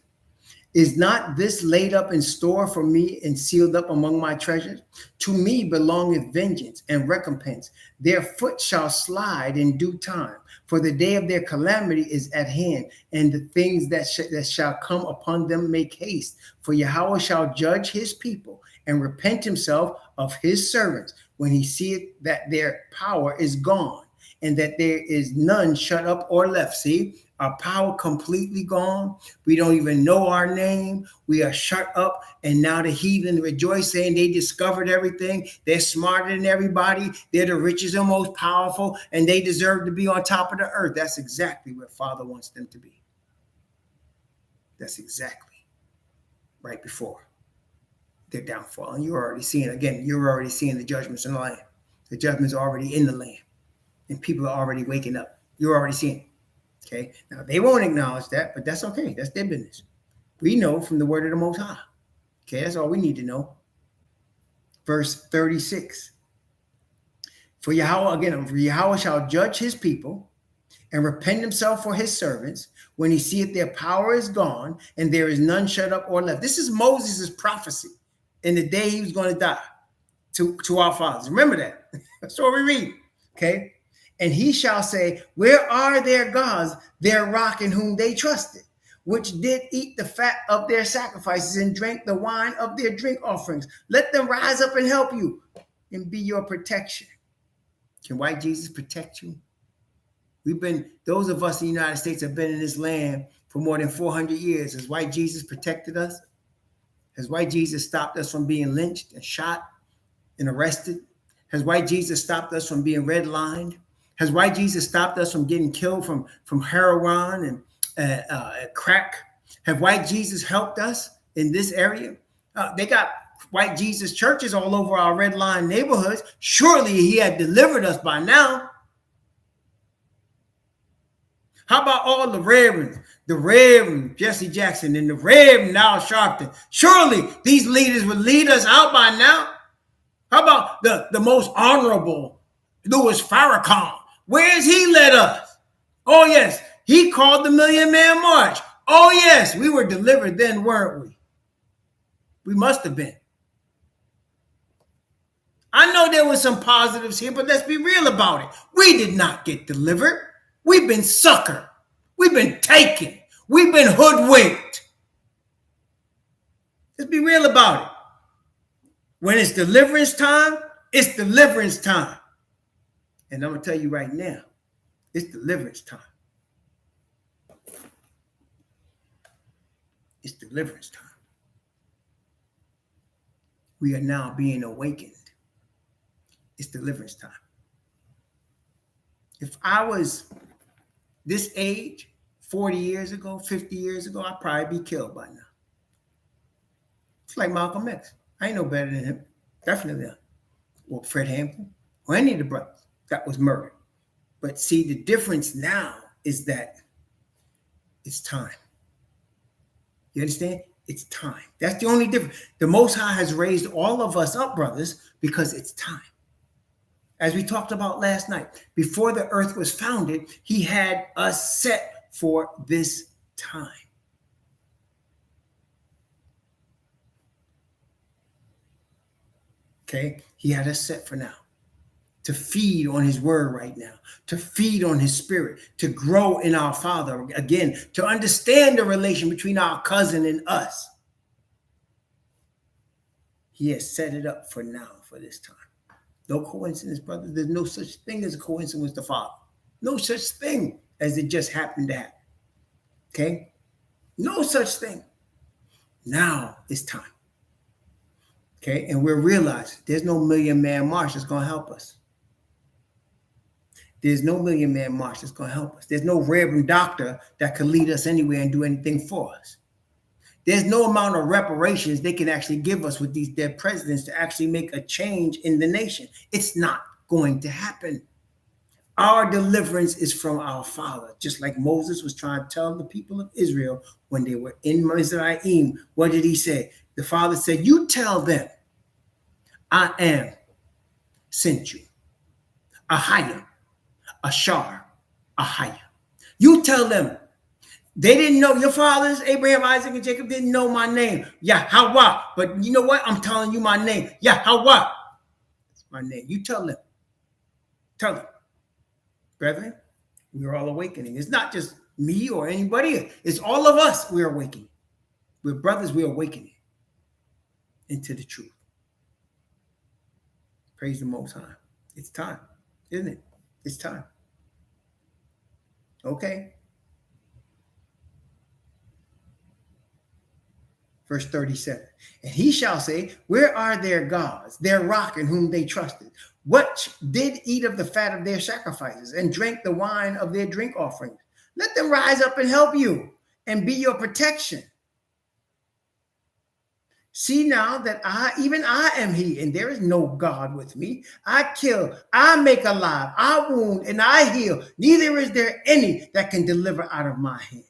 Speaker 1: Is not this laid up in store for me and sealed up among my treasures? To me belongeth vengeance and recompense. Their foot shall slide in due time, for the day of their calamity is at hand, and the things that shall come upon them make haste. For Yahweh shall judge his people and repent himself of his servants when he seeth that their power is gone and that there is none shut up or left. See? Our power completely gone. We don't even know our name. We are shut up. And now the heathen rejoice, saying they discovered everything. They're smarter than everybody. They're the richest and most powerful, and they deserve to be on top of the earth. That's exactly where Father wants them to be. That's exactly right before their downfall. And you're already seeing the judgments in the land. The judgment's already in the land, and people are already waking up. You're already seeing it. Okay, now they won't acknowledge that, but that's okay. That's their business. We know from the word of the Most High. Okay, that's all we need to know. Verse 36. For Yahweh shall judge his people and repent himself for his servants when he seeth their power is gone and there is none shut up or left. This is Moses' prophecy in the day he was going to die to our fathers. Remember that. That's what we read. Okay. And he shall say, where are their gods, their rock in whom they trusted, which did eat the fat of their sacrifices and drank the wine of their drink offerings? Let them rise up and help you and be your protection. Can white Jesus protect you? Those of us in the United States have been in this land for more than 400 years. Has white Jesus protected us? Has white Jesus stopped us from being lynched and shot and arrested? Has white Jesus stopped us from being redlined? Has white Jesus stopped us from getting killed from heroin and crack? Have white Jesus helped us in this area? They got white Jesus churches all over our red line neighborhoods. Surely he had delivered us by now. How about all the Reverend Jesse Jackson and the Reverend Al Sharpton? Surely these leaders would lead us out by now. How about the most honorable Louis Farrakhan? Where has he led us? Oh, yes, he called the Million Man March. Oh, yes, we were delivered then, weren't we? We must have been. I know there were some positives here, but let's be real about it. We did not get delivered. We've been suckered. We've been taken. We've been hoodwinked. Let's be real about it. When it's deliverance time, it's deliverance time. And I'm going to tell you right now, it's deliverance time. It's deliverance time. We are now being awakened. It's deliverance time. If I was this age 40 years ago, 50 years ago, I'd probably be killed by now. It's like Malcolm X. I ain't no better than him. Definitely not. Or Fred Hampton, or any of the brothers that was murdered. But see, the difference now is that it's time. You understand? It's time. That's the only difference. The Most High has raised all of us up, brothers, because it's time. As we talked about last night, before the earth was founded, he had us set for this time. Okay? He had us set for now. To feed on his word right now, to feed on his spirit, to grow in our Father again, to understand the relation between our cousin and us. He has set it up for now, for this time. No coincidence, brother. There's no such thing as a coincidence with the Father. No such thing as it just happened to happen. Okay? No such thing. Now it's time. Okay? And we're realizing there's no million-man march that's going to help us. There's no million-man march that's going to help us. There's no reverend doctor that can lead us anywhere and do anything for us. There's no amount of reparations they can actually give us with these dead presidents to actually make a change in the nation. It's not going to happen. Our deliverance is from our Father, just like Moses was trying to tell the people of Israel when they were in Mizraim. What did he say? The Father said, you tell them, I am sent you. Ahaya. Ashar, Ahaya. You tell them. They didn't know, your fathers, Abraham, Isaac, and Jacob, didn't know my name. Yahweh. But you know what? I'm telling you my name. Yahweh. That's my name. You tell them. Tell them. Brethren, we're all awakening. It's not just me or anybody. It's all of us. We're awakening. We're brothers. We're awakening into the truth. Praise the Most High. It's time, isn't it? It's time. Okay. Verse 37. And he shall say, where are their gods, their rock in whom they trusted? What did eat of the fat of their sacrifices and drank the wine of their drink offerings? Let them rise up and help you and be your protection. See now that I am he, and there is no God with me. I kill, I make alive, I wound, and I heal. Neither is there any that can deliver out of my hand.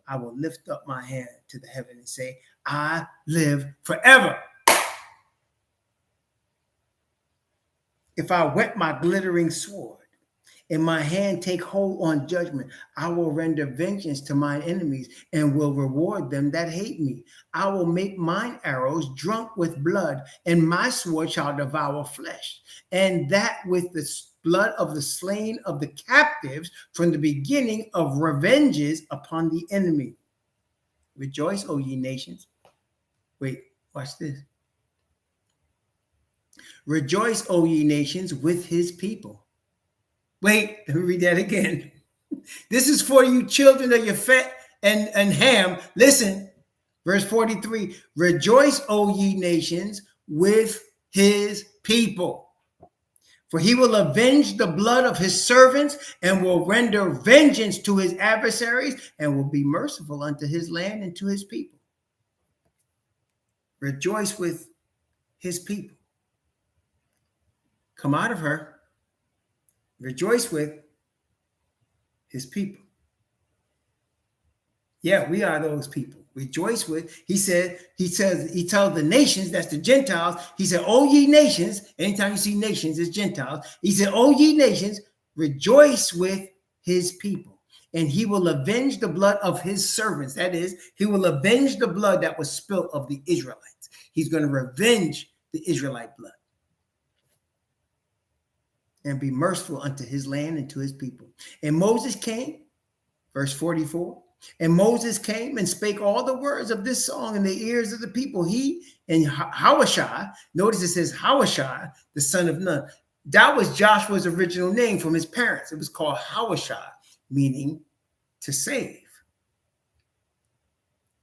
Speaker 1: I will lift up my hand to the heaven and say, I live forever. If I whet my glittering sword, and my hand take hold on judgment, I will render vengeance to mine enemies and will reward them that hate me. I will make mine arrows drunk with blood, and my sword shall devour flesh, and that with the blood of the slain of the captives from the beginning of revenges upon the enemy. Rejoice, O ye nations. Wait, watch this. Rejoice, O ye nations, with his people. Wait, let me read that again. This is for you children of Yafet and Ham. Listen, verse 43. Rejoice, O ye nations, with his people. For he will avenge the blood of his servants and will render vengeance to his adversaries and will be merciful unto his land and to his people. Rejoice with his people. Come out of her. Rejoice with his people. Yeah, we are those people. Rejoice with, he tells the nations, that's the Gentiles. He said, O ye nations, anytime you see nations, it's Gentiles. He said, O ye nations, rejoice with his people. And he will avenge the blood of his servants. That is, he will avenge the blood that was spilt of the Israelites. He's going to revenge the Israelite blood. And be merciful unto his land and to his people. And Moses came, verse 44, and Moses came and spake all the words of this song in the ears of the people. He and Hawashai, notice it says Hawashai, the son of Nun. That was Joshua's original name from his parents. It was called Hawashai, meaning to save.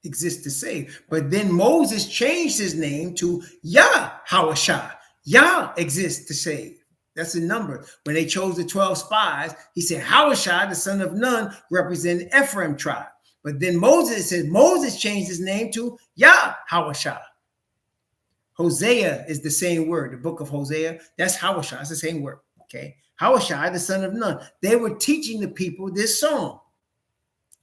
Speaker 1: exists to save. But then Moses changed his name to Yahweh. Yah exists to save. That's the number. When they chose the 12 spies, he said Hawashai, the son of Nun, represented Ephraim tribe. But then Moses changed his name to Yahweh. Hosea is the same word. The book of Hosea, that's Hawashai. It's the same word. Okay. Hawashai, the son of Nun. They were teaching the people this song.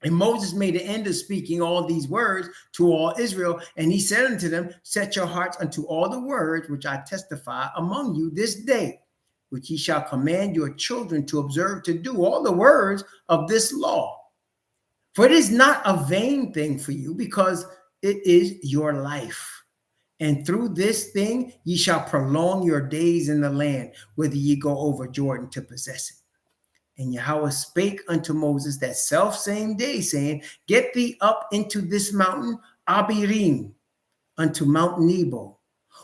Speaker 1: And Moses made an end of speaking all these words to all Israel. And he said unto them, set your hearts unto all the words which I testify among you this day, which ye shall command your children to observe to do all the words of this law. For it is not a vain thing for you, because it is your life. And through this thing ye shall prolong your days in the land, whither ye go over Jordan to possess it. And Yahweh spake unto Moses that self same day, saying, get thee up into this mountain, Abirim, unto Mount Nebo,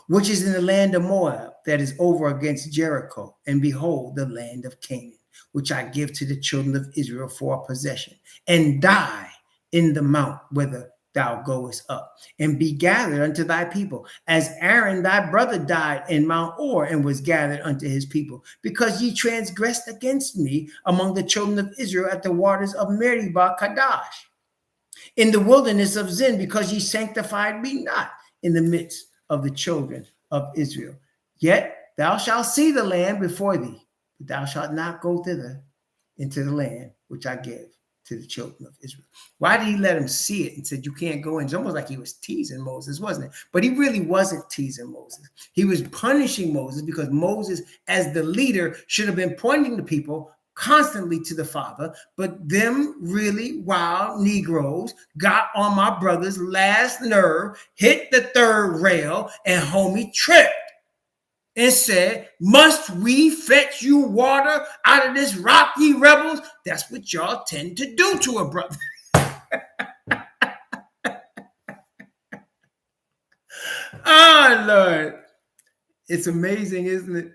Speaker 1: which is in the land of Moab, that is over against Jericho. And behold, the land of Canaan, which I give to the children of Israel for a possession, and die in the mount whither thou goest up, and be gathered unto thy people, as Aaron thy brother died in Mount Or, and was gathered unto his people, because ye transgressed against me among the children of Israel at the waters of Meribah Kadesh, in the wilderness of Zin, because ye sanctified me not in the midst of the children of Israel. Yet thou shalt see the land before thee, but thou shalt not go thither into the land which I give to the children of Israel. Why did he let him see it and said, you can't go in? It's almost like he was teasing Moses, wasn't it? But he really wasn't teasing Moses. He was punishing Moses, because Moses, as the leader, should have been pointing the people constantly to the Father. But them really wild Negroes got on my brother's last nerve, hit the third rail, and homie tripped and said, must we fetch you water out of this rock, ye rebels? That's what y'all tend to do to a brother. Oh, Lord. It's amazing, isn't it?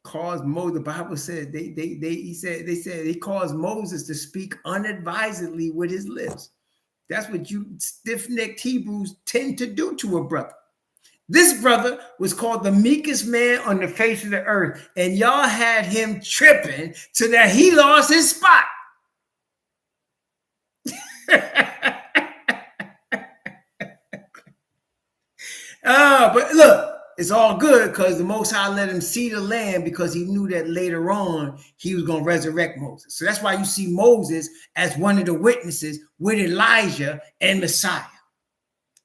Speaker 1: Caused Moses, the Bible said, they said he caused Moses to speak unadvisedly with his lips. That's what you stiff-necked Hebrews tend to do to a brother. This brother was called the meekest man on the face of the earth, and y'all had him tripping so that he lost his spot. But look, it's all good, because the Most High let him see the land, because he knew that later on he was going to resurrect Moses. So that's why you see Moses as one of the witnesses with Elijah and Messiah.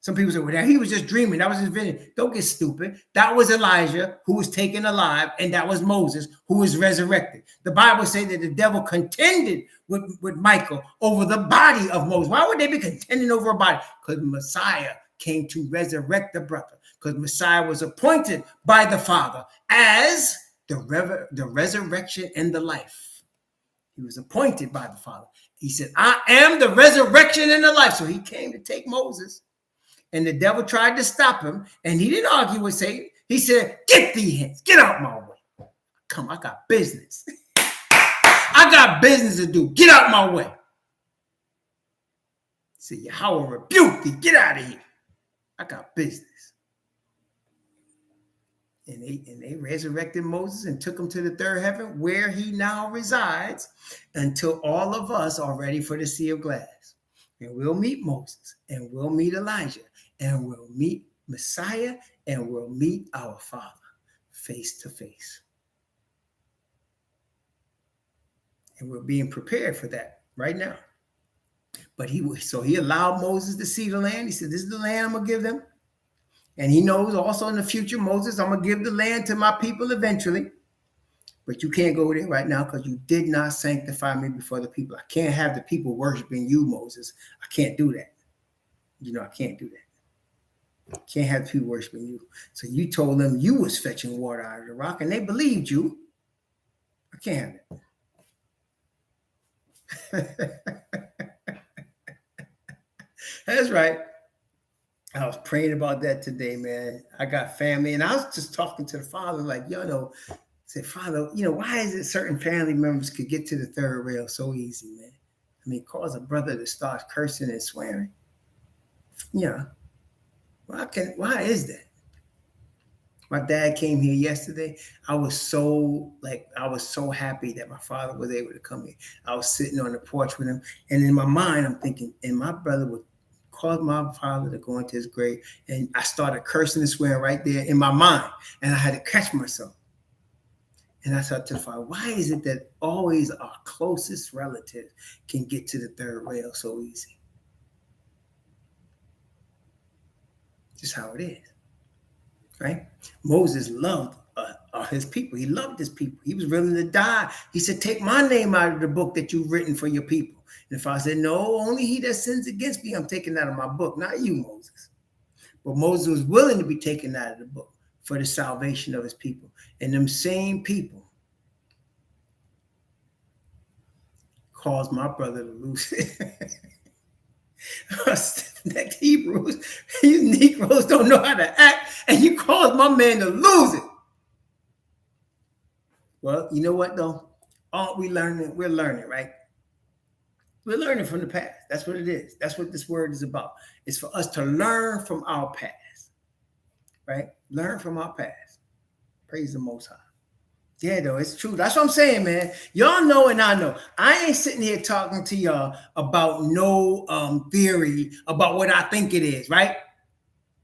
Speaker 1: Some people say, well, he was just dreaming. That was his vision. Don't get stupid. That was Elijah, who was taken alive, and that was Moses, who was resurrected. The Bible says that the devil contended with Michael over the body of Moses. Why would they be contending over a body? Because Messiah came to resurrect the brother, because Messiah was appointed by the Father as the resurrection and the life. He was appointed by the Father. He said, I am the resurrection and the life. So he came to take Moses. And the devil tried to stop him, and he didn't argue with Satan. He said, get thee hands, get out my way. Come, I got business. I got business to do. Get out my way. He said, Yahweh rebuke thee. Get out of here. I got business. And they resurrected Moses and took him to the third heaven, where he now resides, until all of us are ready for the sea of glass. And we'll meet Moses, and we'll meet Elijah, and we'll meet Messiah, and we'll meet our Father face to face. And we're being prepared for that right now. But he allowed Moses to see the land. He said, this is the land I'm going to give them. And he knows also in the future, Moses, I'm going to give the land to my people eventually. But you can't go there right now, because you did not sanctify me before the people. I can't have the people worshiping you, Moses. I can't do that. I can't do that. I can't have the people worshiping you. So you told them you was fetching water out of the rock, and they believed you. I can't have it. That's right. I was praying about that today, man. I got family, and I was just talking to the Father, like, say, Father, why is it certain family members could get to the third rail so easy, man? I mean, cause a brother to start cursing and swearing. Yeah. Why is that? My dad came here yesterday. I was so happy that my father was able to come here. I was sitting on the porch with him, and in my mind, I'm thinking, and my brother would cause my father to go into his grave. And I started cursing and swearing right there in my mind, and I had to catch myself. And I said to the Father, why is it that always our closest relatives can get to the third rail so easy? Just how it is. Right? Moses loved his people. He loved his people. He was willing to die. He said, take my name out of the book that you've written for your people. And if I said, no, only he that sins against me, I'm taking that out of my book, not you, Moses. But Moses was willing to be taken out of the book for the salvation of his people. And them same people caused my brother to lose it. Stiff-necked Hebrews, you Negroes don't know how to act, and you caused my man to lose it. Well, you know what though? We're learning, right? We're learning from the past. That's what it is. That's what this word is about. It's for us to learn from our past, right? Learn from our past. Praise the Most High. Yeah, though, it's true. That's what I'm saying, man. Y'all know and I know. I ain't sitting here talking to y'all about no theory about what I think it is, right?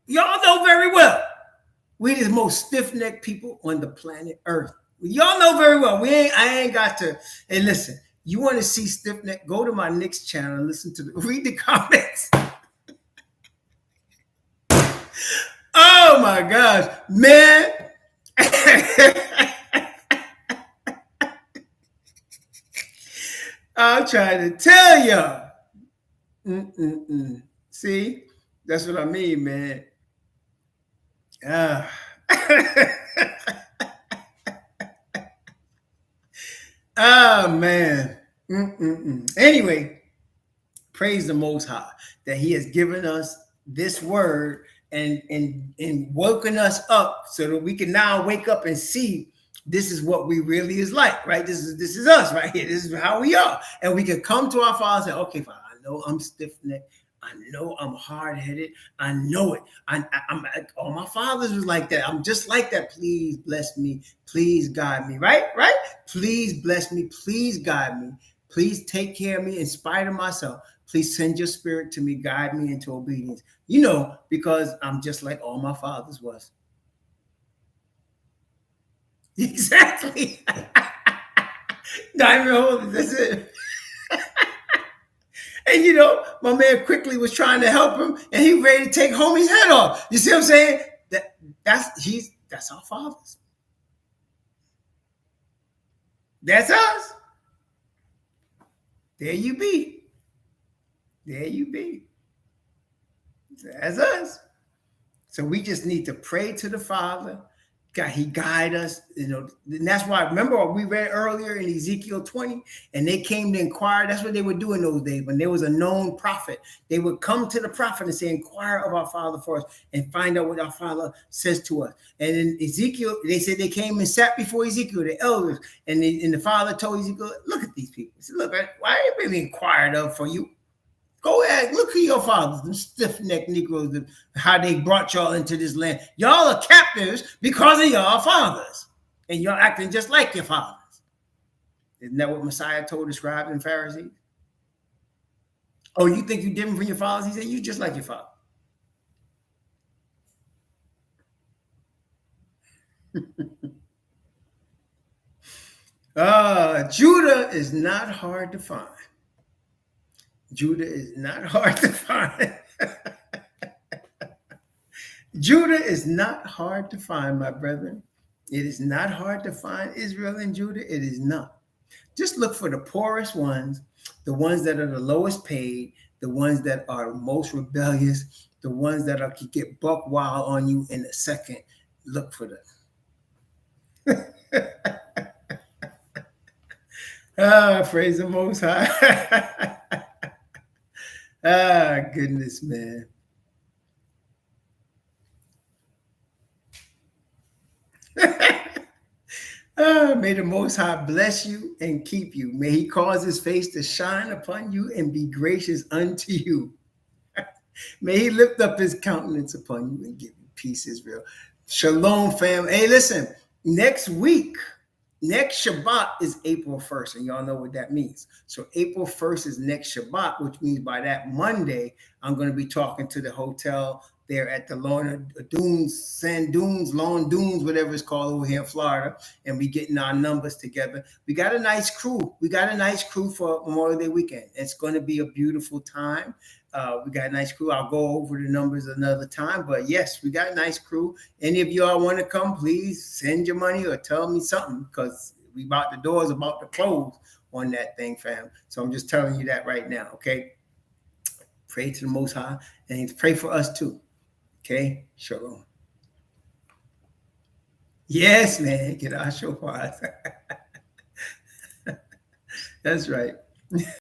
Speaker 1: Y'all know very well. We're the most stiff-necked people on the planet Earth. Y'all know very well. I ain't got to. Hey, listen, you want to see stiff-neck? Go to my next channel and read the comments. Oh my gosh, man. I'm trying to tell y'all. See, that's what I mean, man. Oh man. Anyway, praise the Most High that He has given us this word and woken us up so that we can now wake up and see this is what we really is like, right? This is us right here. This is how we are. And we can come to our Father and say, okay, Father, I know I'm stiff-necked. I know I'm hard-headed. I know it. I'm all my fathers was like that. I'm just like that. Please bless me. Please guide me. Right? Please bless me. Please guide me. Please take care of me in spite of myself. Please send your spirit to me. Guide me into obedience. You know, because I'm just like all my fathers was. Exactly. Not even holy. That's it. And you know, my man quickly was trying to help him, and he ready to take homie's head off. You see what I'm saying? That's our fathers. That's us. There you be. There you be. That's us. So we just need to pray to the Father. God, He guide us, you know, and that's why, remember we read earlier in Ezekiel 20, and they came to inquire. That's what they would do in those days. When there was a known prophet, they would come to the prophet and say, inquire of our Father for us and find out what our Father says to us. And in Ezekiel, they said they came and sat before Ezekiel, the elders, and the Father told Ezekiel, look at these people. He said, look, why are they being inquired of for you? Go ahead, look at your fathers, them stiff-necked Negroes, how they brought y'all into this land. Y'all are captives because of y'all fathers. And y'all acting just like your fathers. Isn't that what Messiah told the scribes and Pharisees? Oh, you think you're different from your fathers? He said, you just like your father. Judah is not hard to find. Judah is not hard to find. Judah is not hard to find, my brethren. It is not hard to find Israel and Judah. It is not. Just look for the poorest ones, the ones that are the lowest paid, the ones that are most rebellious, the ones that can get buck wild on you in a second. Look for them. Praise the Most High. Goodness, man. May the Most High bless you and keep you. May He cause His face to shine upon you and be gracious unto you. May he lift up his countenance upon you and give you peace, Israel. Shalom, fam. Hey, listen, next week, next Shabbat is April 1st, and y'all know what that means. So April 1st is next Shabbat, which means by that Monday, I'm going to be talking to the hotel there at the Lawn Dunes, whatever it's called over here in Florida, and we getting our numbers together. We got a nice crew. We got a nice crew for Memorial Day weekend. It's going to be a beautiful time. We got a nice crew. I'll go over the numbers another time, but yes, we got a nice crew. Any of y'all want to come, please send your money or tell me something, because the door's about to close on that thing, fam. So I'm just telling you that right now, okay? Pray to the Most High and pray for us too. Okay, shalom. Yes, man, get our shofars. That's right.